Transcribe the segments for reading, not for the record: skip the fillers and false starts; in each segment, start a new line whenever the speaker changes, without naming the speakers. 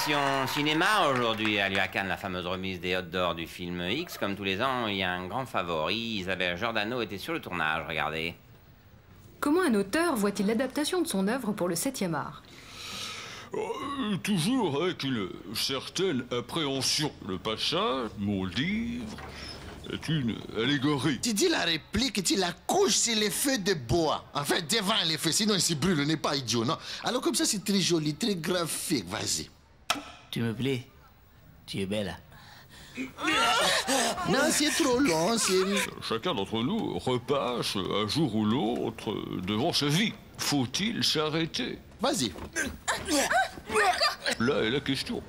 session cinéma aujourd'hui à Cannes, la fameuse remise des Hot d'Or du film X. Comme tous les ans, il y a un grand favori. Isabelle Giordano était sur le tournage, regardez.
Comment un auteur voit-il l'adaptation de son œuvre pour le 7e art?
Toujours avec une certaine appréhension. Le passage, mon livre, est une allégorie.
Tu dis la réplique et tu la couches sur les feux de bois. Enfin, devant les feux, sinon il se brûle, on n'est pas idiot, non? Alors comme ça, c'est très joli, très graphique, vas-y.
Tu me plais. Tu es belle.
Non, c'est trop long, c'est...
Chacun d'entre nous repasse un jour ou l'autre devant sa vie. Faut-il s'arrêter?
Vas-y.
Là est la question.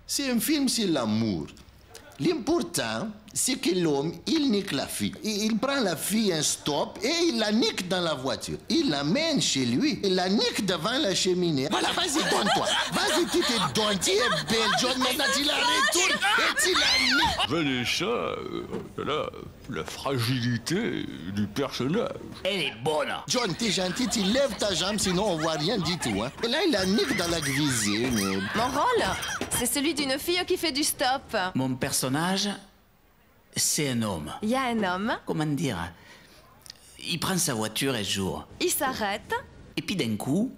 C'est un film sur l'amour. L'important, c'est que l'homme, il nique la fille. Il prend la fille un stop et il la nique dans la voiture. Il l'amène chez lui. Il la nique devant la cheminée. Voilà, vas-y, donne-toi. Vas-y, tu te donnes. Tu es belle, John. Maintenant, tu la retournes et tu la niques.
Vanessa, la fragilité du personnage.
Elle est bonne.
John, t'es gentil, tu lèves ta jambe, sinon on voit rien du tout. Hein. Et là, il la nique dans la cuisine.
Mon rôle, c'est celui d'une fille qui fait du stop.
Mon personnage, c'est un homme.
Il y a un homme,
Comment dire? Il prend sa voiture et joue.
il s'arrête,
Et puis d'un coup,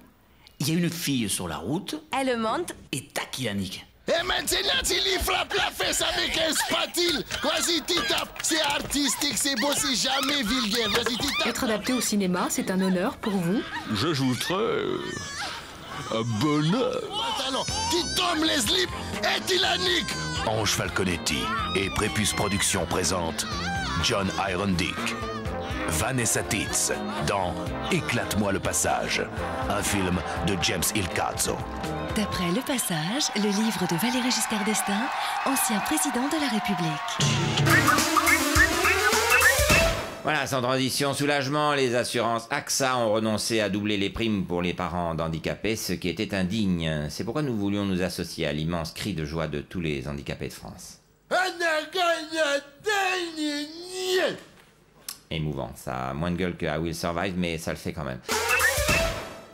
il y a une fille sur la route
elle monte.
et tac, il la nique.
Et maintenant, tu lui frappes la fesse avec un spatule. Vas-y, tu tapes. C'est artistique, c'est beau, c'est jamais vulgaire. Vas-y, tu tapes.
Être adapté au cinéma, c'est un honneur pour vous?
J'ajouterais un bonheur.
Pantalon, tu tombes les slips et tu la niques.
Ange Falconetti et Prépuce Productions présente John Irons-Dick, Vanessa Titz dans Éclate-moi le passage, un film de James Hill Cazzo.
D'après Le Passage, le livre de Valéry Giscard d'Estaing, ancien président de la République.
Voilà, sans transition, soulagement, les assurances AXA ont renoncé à doubler les primes pour les parents d'handicapés, ce qui était indigne. C'est pourquoi nous voulions nous associer à l'immense cri de joie de tous les handicapés de France. Émouvant, ça a moins de gueule que I Will Survive, mais ça le fait quand même.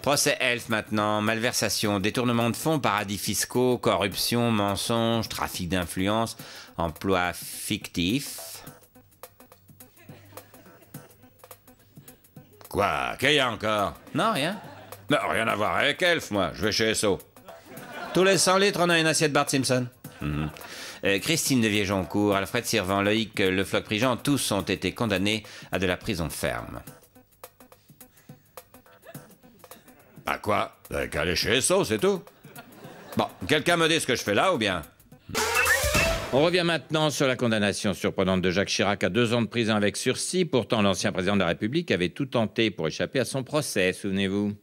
Procès Elf maintenant, malversation, détournement de fonds, paradis fiscaux, corruption, mensonges, trafic d'influence, emploi fictif. Quoi? Qu'il y a encore? Non, rien. Non, rien à voir avec Elf, moi. Je vais chez SO. Tous les 100 litres, on a une assiette Bart Simpson. Christine de Viejoncourt, Alfred Sirvan, Loïc Le Floch-Prigent, tous ont été condamnés à de la prison ferme. À quoi? Qu'à aller chez SO, c'est tout. Bon, quelqu'un me dit ce que je fais là ou bien? On revient maintenant sur la condamnation surprenante de Jacques Chirac à 2 ans de prison avec sursis. Pourtant, l'ancien président de la République avait tout tenté pour échapper à son procès, souvenez-vous.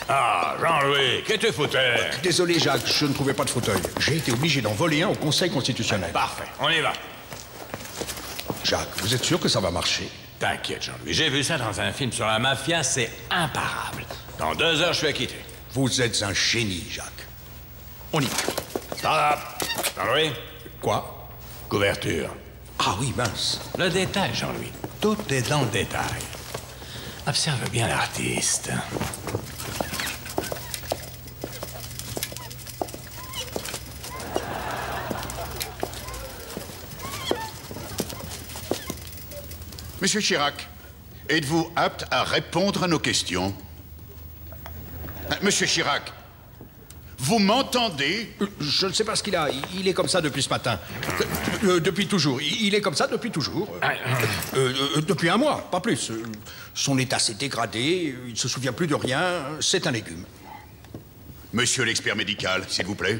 Ah, Jean-Louis, qu'est-ce que tu foutais?
Désolé, Jacques, je ne trouvais pas de fauteuil. J'ai été obligé d'en voler un au Conseil constitutionnel.
Parfait, on y va.
Jacques, vous êtes sûr que ça va marcher?
T'inquiète, Jean-Louis, j'ai vu ça dans un film sur la mafia, c'est imparable. Dans 2 heures, je suis acquitté.
Vous êtes un génie, Jacques. On y va.
Stop! Jean-Louis?
Quoi?
Couverture.
Ah oui, mince.
Le détail, Jean-Louis. Tout est dans le détail. Observe bien l'artiste.
Monsieur Chirac, êtes-vous apte à répondre à nos questions? Monsieur Chirac, vous m'entendez?
Je ne sais pas ce qu'il a. Il est comme ça depuis ce matin. Depuis toujours. Il est comme ça depuis toujours. Depuis un mois, pas plus. Son état s'est dégradé, il ne se souvient plus de rien. C'est un légume.
Monsieur l'expert médical, s'il vous plaît.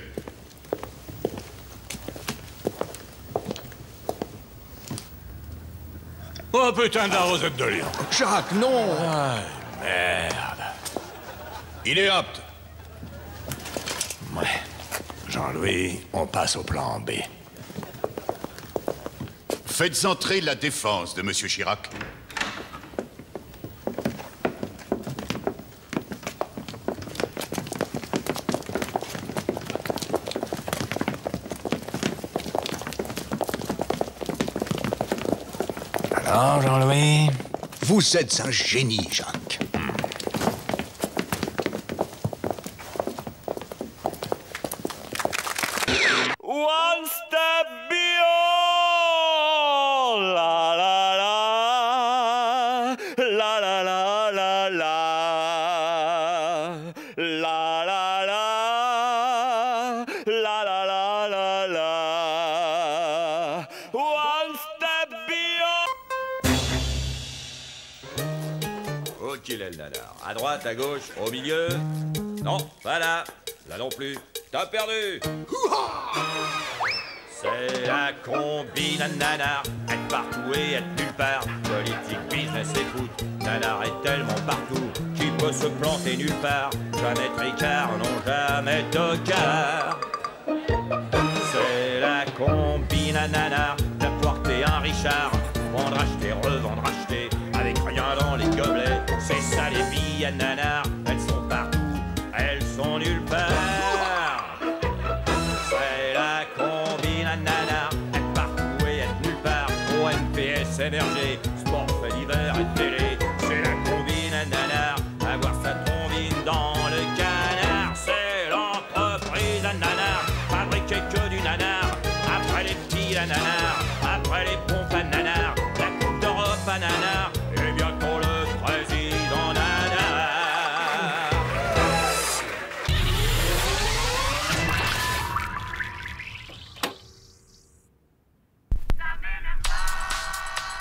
Oh putain de la rosette de lion.
Jacques, non!
Ah, merde. Il est apte. Ouais. Jean-Louis, on passe au plan B.
Faites entrer la défense de Monsieur Chirac.
Alors, Jean-Louis?
Vous êtes un génie, Jacques.
nanar. À droite, à gauche, au milieu. Non, pas là. Là non plus. T'as perdu. C'est la combine à nanar. Être partout et être nulle part. Politique, business et foot. Nanar est tellement partout qu'il peut se planter nulle part. Jamais tricard, non jamais tocard. C'est la combine à nanar. D'apporter un Richard. Vendre, acheter, revendre, acheter. Avec rien dans les gobelets. C'est ça les billes à nanar. Elles sont partout, elles sont nulle part. C'est la combine à nanar. Être partout et être nulle part. ONPS, MRG, sport, fait d'hiver et télé. C'est la combine à nanar. Avoir sa trombine dans le canard. C'est l'entreprise à nanar. Fabriquer que du nanar. Après les petits à nanar. Après les pompes à nanar. La Coupe d'Europe à nanar. Et bientôt le président nanar.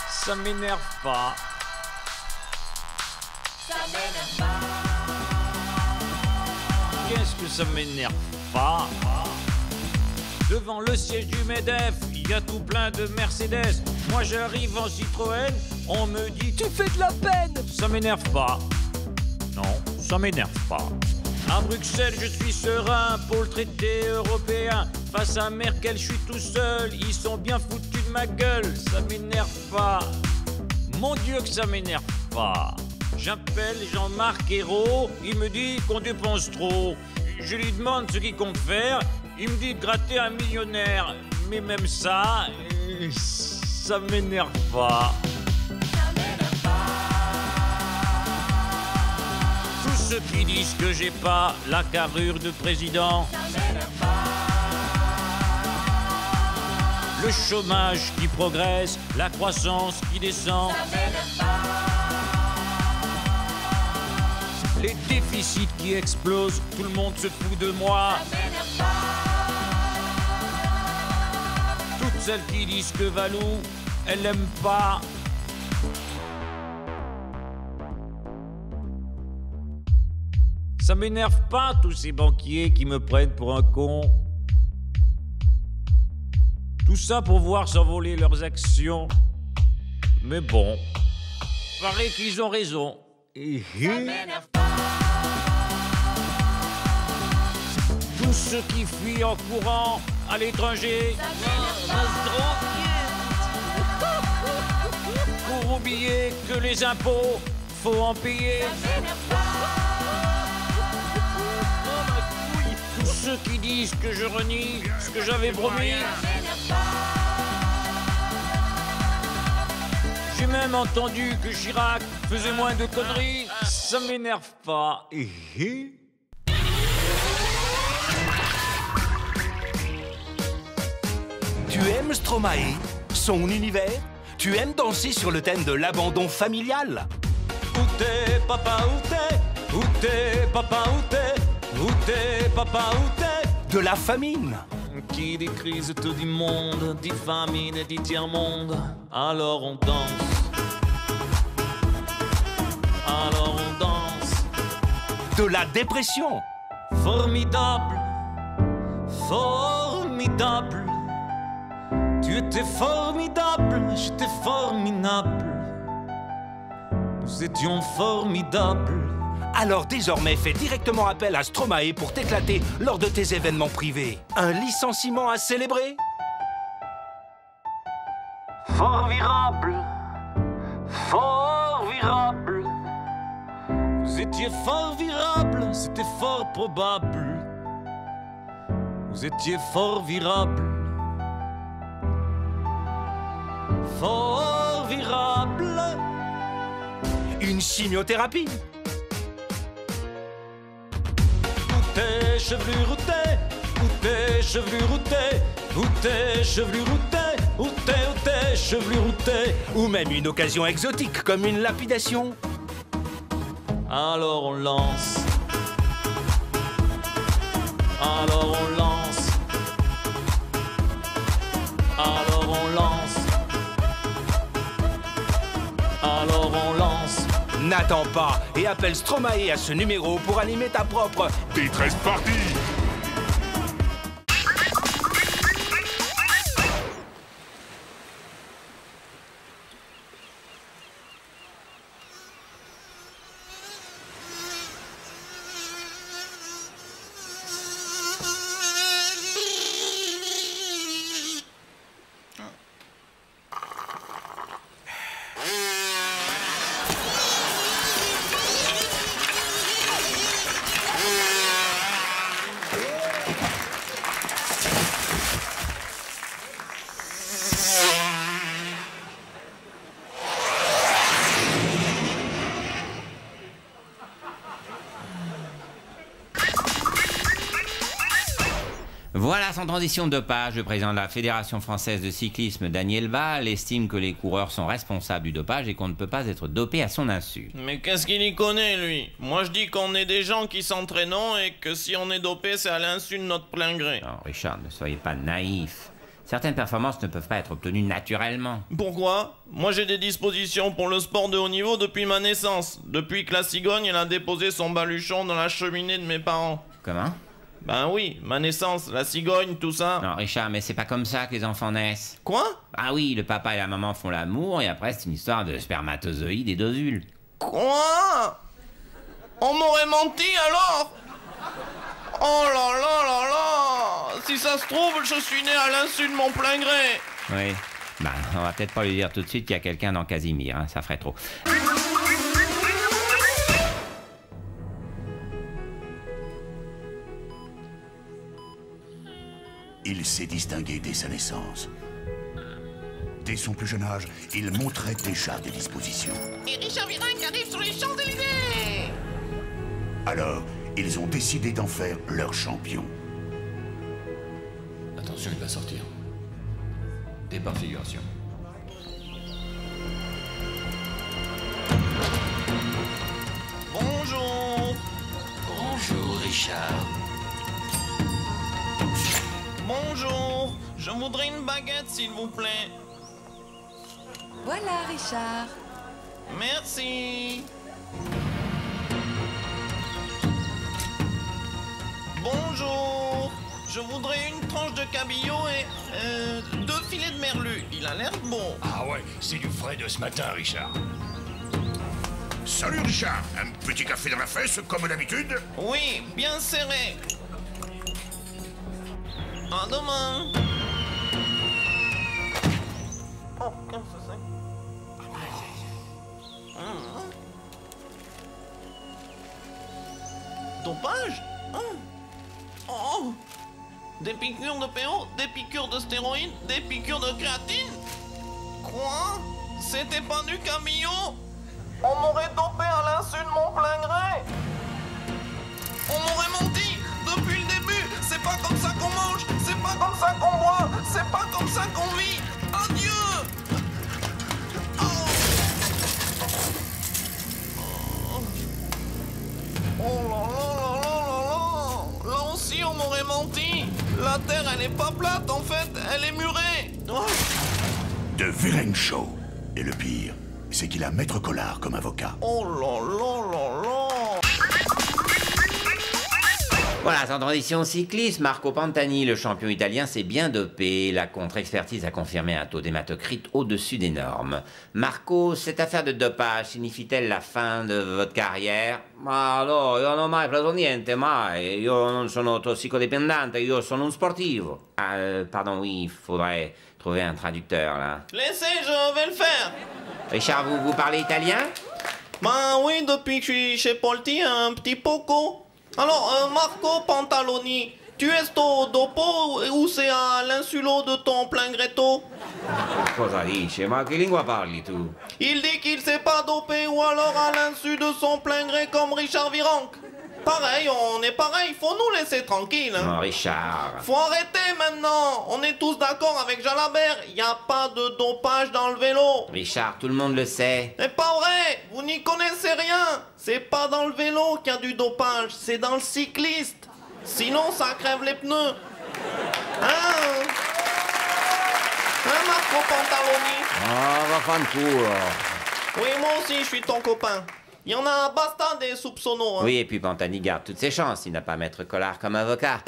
Ça m'énerve pas. Qu'est-ce que ça m'énerve pas? Devant le siège du MEDEF, il y a tout plein de Mercedes. Moi j'arrive en Citroën, on me dit tu fais de la peine. Ça m'énerve pas. Non, ça m'énerve pas. À Bruxelles, je suis serein pour le traité européen. Face à Merkel, je suis tout seul. Ils sont bien foutus de ma gueule. Ça m'énerve pas. Mon Dieu que ça m'énerve pas. J'appelle Jean-Marc Ayrault. Il me dit qu'on dépense trop. Je lui demande ce qu'il compte faire. Il me dit de gratter un millionnaire. Mais même ça, ça m'énerve pas. Tous ceux qui disent que j'ai pas la carrure de président. Le chômage qui progresse, la croissance qui descend. Les déficits qui explosent, tout le monde se fout de moi. Toutes celles qui disent que Valou, elle l'aime pas. Ça m'énerve pas, tous ces banquiers qui me prennent pour un con. Tout ça pour voir s'envoler leurs actions. Mais bon, paraît qu'ils ont raison. Tous ceux qui fuient en courant à l'étranger pour oublier que les impôts, faut en payer. Tous ceux qui disent que je renie ce que j'avais promis. J'ai même entendu que Chirac faisait moins de conneries. Ça m'énerve pas.
Tu aimes Stromae, son univers? Tu aimes danser sur le thème de l'abandon familial?
Où t'es, papa, où t'es? Où t'es, papa, où t'es? Où t'es, papa, où t'es?
De la famine?
Qui dit crise te dit monde, dit famine et dit tiers-monde. Alors on danse. Alors on danse.
De la dépression?
Formidable. Formidable. Tu étais formidable, j'étais formidable. Nous étions formidables.
Alors désormais, fais directement appel à Stromae pour t'éclater lors de tes événements privés. Un licenciement à célébrer?
Formirable. Fort virable. Vous étiez fort virable, c'était fort probable. Vous étiez fort virable. Fort virable.
Une chimiothérapie?
Où t'es, chevelure, où t'es? Où t'es, chevelure, où t'es? Où t'es, chevelure, où t'es? Où t'es, chevelure, où t'es?
Ou même une occasion exotique comme une lapidation?
Alors on lance. Alors on lance. Alors on lance. Alors on lance.
N'attends pas et appelle Stromae à ce numéro pour animer ta propre
Détresse partie.
Voilà, sans transition de dopage, le président de la Fédération française de cyclisme, Daniel Ball, estime que les coureurs sont responsables du dopage et qu'on ne peut pas être dopé à son insu.
Mais qu'est-ce qu'il y connaît, lui? Moi, je dis qu'on est des gens qui s'entraînent et que si on est dopé, c'est à l'insu de notre plein gré.
Non, Richard, ne soyez pas naïf. Certaines performances ne peuvent pas être obtenues naturellement.
Pourquoi? Moi, j'ai des dispositions pour le sport de haut niveau depuis ma naissance. Depuis que la cigogne, elle a déposé son baluchon dans la cheminée de mes parents.
Comment?
Ben oui, ma naissance, la cigogne, tout ça.
Non, Richard, mais c'est pas comme ça que les enfants naissent.
Quoi?
Ah oui, le papa et la maman font l'amour et après c'est une histoire de spermatozoïdes et d'ovules.
Quoi? On m'aurait menti alors? Oh là là là là! Si ça se trouve, je suis né à l'insu de mon plein gré.
Oui. Ben, on va peut-être pas lui dire tout de suite qu'il y a quelqu'un dans Casimir, hein, ça ferait trop.
Il s'est distingué dès sa naissance. Dès son plus jeune âge, il montrait déjà des dispositions.
Et Richard Virenque arrive sur les Champs-Élysées!
Alors, ils ont décidé d'en faire leur champion.
Attention, il va sortir. Départ figuration.
Bonjour.
Bonjour, Richard.
Bonjour. Je voudrais une baguette, s'il vous plaît.
Voilà, Richard.
Merci. Bonjour. Je voudrais une tranche de cabillaud et 2 filets de merlu. Il a l'air bon.
Ah ouais, c'est du frais de ce matin, Richard.
Salut Richard, un petit café dans la fesse comme d'habitude?
Oui, bien serré. À demain. Oh, qu'est-ce que c'est? Dopage? Oh. Des piqûres de PO, des piqûres de stéroïdes, des piqûres de créatine? Quoi? C'était pas du cabillaud? On m'aurait dopé à l'insu de mon plein gré. On m'aurait menti depuis le début. C'est pas comme ça qu'on mange, c'est pas comme ça qu'on boit, c'est pas comme ça qu'on vit. Adieu. Oh là là là là là. Là aussi on m'aurait menti. La terre elle est pas plate en fait, elle est murée.
De Virenque Show. Et le pire, c'est qu'il a Maître Collard comme avocat.
Oh là là là là.
Voilà, sans transition cycliste, Marco Pantani, le champion italien, s'est bien dopé. La contre-expertise a confirmé un taux d'hématocrite au-dessus des normes. Marco, cette affaire de dopage signifie-t-elle la fin de votre carrière? Ma no, io non ho mai preso niente, mai. Io non sono tossicodipendente, io sono un sportivo. Ah, pardon, oui, il faudrait trouver un traducteur, là.
Laissez, je vais le faire.
Richard, vous parlez italien?
Ben oui, depuis que je suis chez Polti, un petit poco. Alors, Marco Pantaloni, tu es sto dopo ou c'est à l'insulo de ton plein gretto?
Cosa dici? Ma che lingua parli tu?
Il dit qu'il s'est pas dopé ou alors à l'insu de son plein gré comme Richard Virenque. Pareil, on est pareil, faut nous laisser tranquille. Hein.
Non, Richard.
Faut arrêter maintenant. On est tous d'accord avec Jalabert. Y a pas de dopage dans le vélo.
Richard, tout le monde le sait.
C'est pas vrai. Vous n'y connaissez rien. C'est pas dans le vélo qu'il y a du dopage. C'est dans le cycliste. Sinon, ça crève les pneus. Hein, Marco Pantaloni?
Ah, va fanculo.
Oui, moi aussi, je suis ton copain. Il y en a basta des soupçonnaux. Hein.
Oui, et puis Pantani garde toutes ses chances. Il n'a pas Maître Collard comme avocat.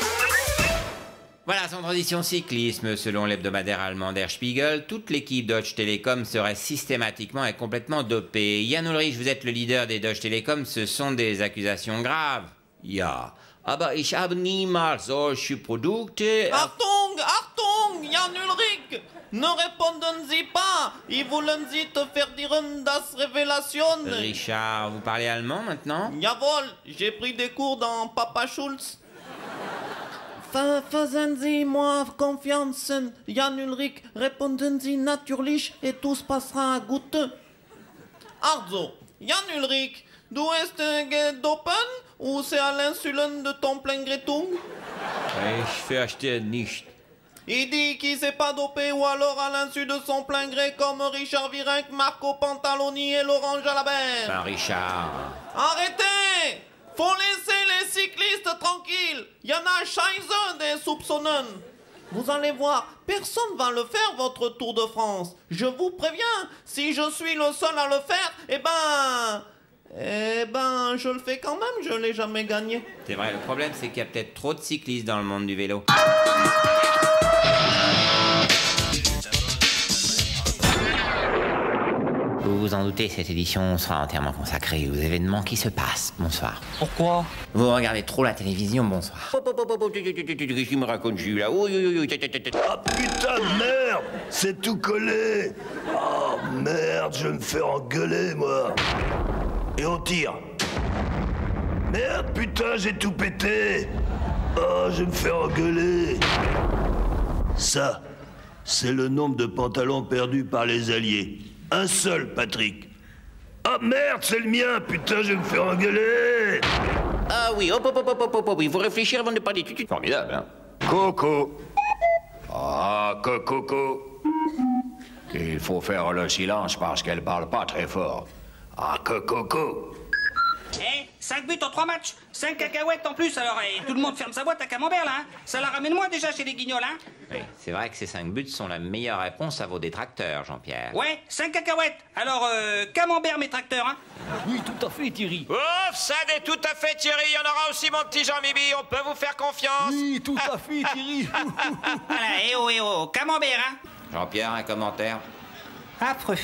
Voilà, sans transition cyclisme. Selon l'hebdomadaire allemand Der Spiegel, toute l'équipe Deutsche Telekom serait systématiquement et complètement dopée. Jan Ullrich, vous êtes le leader des Deutsche Telekom, ce sont des accusations graves. Ja, aber ich habe niemals solche Produkte...
Achtung, Achtung, Jan Ullrich! Ne répondez Sie pas! Ich wollen Sie te faire dire das Revelation!
Richard, vous parlez allemand maintenant?
Jawohl, j'ai pris des cours dans Papa Schulz. Fassen Sie moi confiance, Jan Ullrich, répondez Sie natürlich et tout se passera gut. Also, Jan Ullrich, du hast gedopen ou c'est à l'insuline de ton plein Gretung?
Ich fürchte nicht.
Il dit qu'il s'est pas dopé ou alors à l'insu de son plein gré comme Richard Virenque, Marco Pantaloni et Laurent Jalabert.
Ben Richard...
Arrêtez! Faut laisser les cyclistes tranquilles. Il y en a scheiße des soupçonneux. Vous allez voir, personne va le faire votre Tour de France. Je vous préviens, si je suis le seul à le faire, je le fais quand même, je l'ai jamais gagné.
C'est vrai, le problème c'est qu'il y a peut-être trop de cyclistes dans le monde du vélo. Vous vous en doutez, cette édition sera entièrement consacrée aux événements qui se passent. Bonsoir.
Pourquoi?
Vous regardez trop la télévision, bonsoir. Qu'est-ce qu'il me raconte, Jules, là?
Ah putain de merde! C'est tout collé! Oh merde, je vais me faire engueuler, moi! Et on tire! Merde, putain, j'ai tout pété! Oh, je vais me faire engueuler! Ça, c'est le nombre de pantalons perdus par les Alliés. Un seul, Patrick. Ah merde, c'est le mien, putain, je vais me faire engueuler!
Ah oui, il faut réfléchir avant de parler. Formidable, hein?
Coco. Ah, Coco. Il faut faire le silence parce qu'elle parle pas très fort. Ah, Coco.
Eh, 5 buts en 3 matchs, 5 cacahuètes en plus, alors tout le monde ferme sa boîte à camembert là, hein. Ça la ramène moins déjà chez les guignols, hein.
Oui, c'est vrai que ces 5 buts sont la meilleure réponse à vos détracteurs, Jean-Pierre.
Ouais, 5 cacahuètes, alors camembert mes tracteurs, hein.
Oui, tout à fait, Thierry.
Ouf, ça n'est tout à fait, Thierry. Il y en aura aussi, mon petit Jean-Mibi. On peut vous faire confiance.
Oui, tout à fait, Thierry.
Voilà, eh oh, camembert, hein.
Jean-Pierre, un commentaire?
Affreux.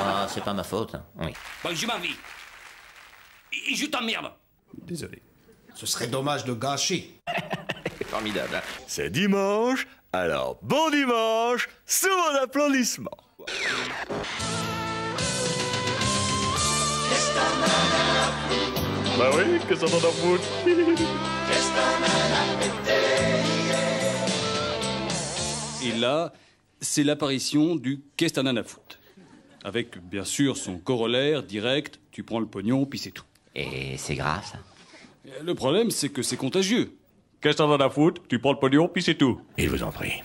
Ah, c'est pas ma faute, oui.
Bon, je m'en vais. Et je t'emmerde.
Désolé. Ce serait dommage de gâcher.
Formidable.
C'est dimanche, alors bon dimanche, sous vos applaudissements.
Bah oui, que ça t'en a foutre.
Et là, c'est l'apparition du Qu'est-ce t'en a foutre. Avec, bien sûr, son corollaire direct, tu prends le pognon, puis c'est tout.
Et c'est grave, ça?
Le problème, c'est que c'est contagieux.
Qu'est-ce que t'en as à foutre? Tu prends le pognon, puis c'est tout.
Il vous en prie.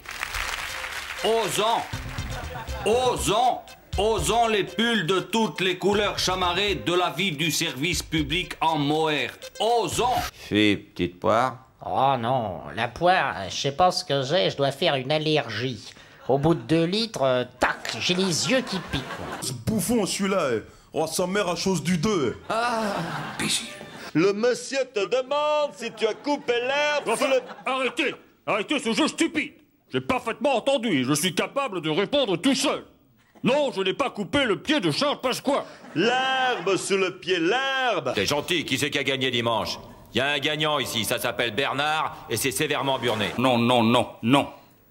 Osons les pulls de toutes les couleurs chamarrées de la vie du service public en Moher. Osons.
Fais, petite poire.
Oh non, la poire, je sais pas ce que j'ai, je dois faire une allergie. Au bout de 2 litres, tac, j'ai les yeux qui piquent.
Ce bouffon, celui-là, oh, sa mère a chose du 2.
Ah, le monsieur te demande si tu as coupé l'herbe
Enfin,
sous le...
Arrêtez ce jeu stupide. J'ai parfaitement entendu et je suis capable de répondre tout seul. Non, je n'ai pas coupé le pied de Charles Pasqua.
L'herbe sous le pied, l'herbe.
T'es gentil, qui c'est qui a gagné dimanche? Il y a un gagnant ici, ça s'appelle Bernard et c'est sévèrement burné.
Non.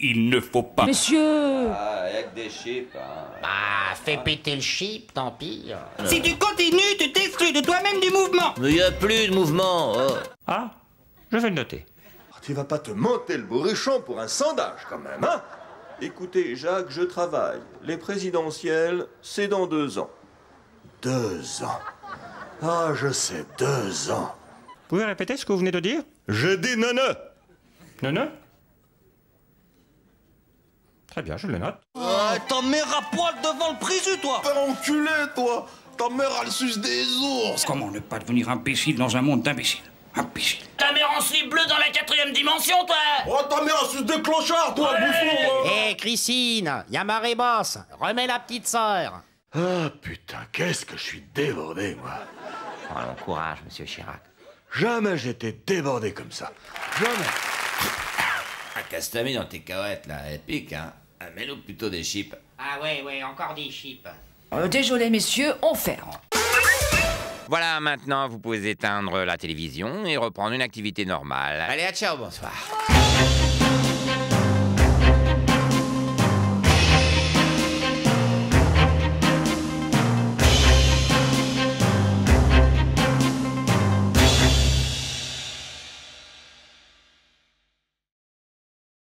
Il ne faut pas.
Monsieur!
Ah, avec des chips, hein.
Bah, fais péter le chip, tant pis.
Si tu continues, tu t'exclus de toi-même du mouvement.
Mais il n'y a plus de mouvement. Oh.
Ah, je vais le noter.
Tu vas pas te monter le bourrichon pour un sondage, quand même, hein? Écoutez, Jacques, je travaille. Les présidentielles, c'est dans 2 ans. 2 ans. Ah, je sais, 2 ans.
Vous pouvez répéter ce que vous venez de dire?
Je dis non.
Non. Très bien, je le note.
Ta mère à poil devant le présu, toi.
Faire enculer, toi. Ta mère, elle suce des ours.
Comment ne pas devenir imbécile dans un monde d'imbéciles? Imbécile.
Ta mère en slip bleu dans la 4e dimension, toi.
Oh, ta mère, elle suce des clochards, toi, bouffon.
Hé, Christine, y a marée basse. Remets la petite sœur.
Ah putain, qu'est-ce que je suis débordé, moi.
Bon, courage, monsieur Chirac.
Jamais j'étais débordé comme ça. Jamais.
Ah, casse-ta-mis dans tes cahuètes, là. Elle pique, hein. Ah, mets-nous plutôt des chips.
Ah ouais, encore des chips.
Désolé, messieurs, on ferme.
Voilà, maintenant, vous pouvez éteindre la télévision et reprendre une activité normale.
Allez, à ciao, bonsoir.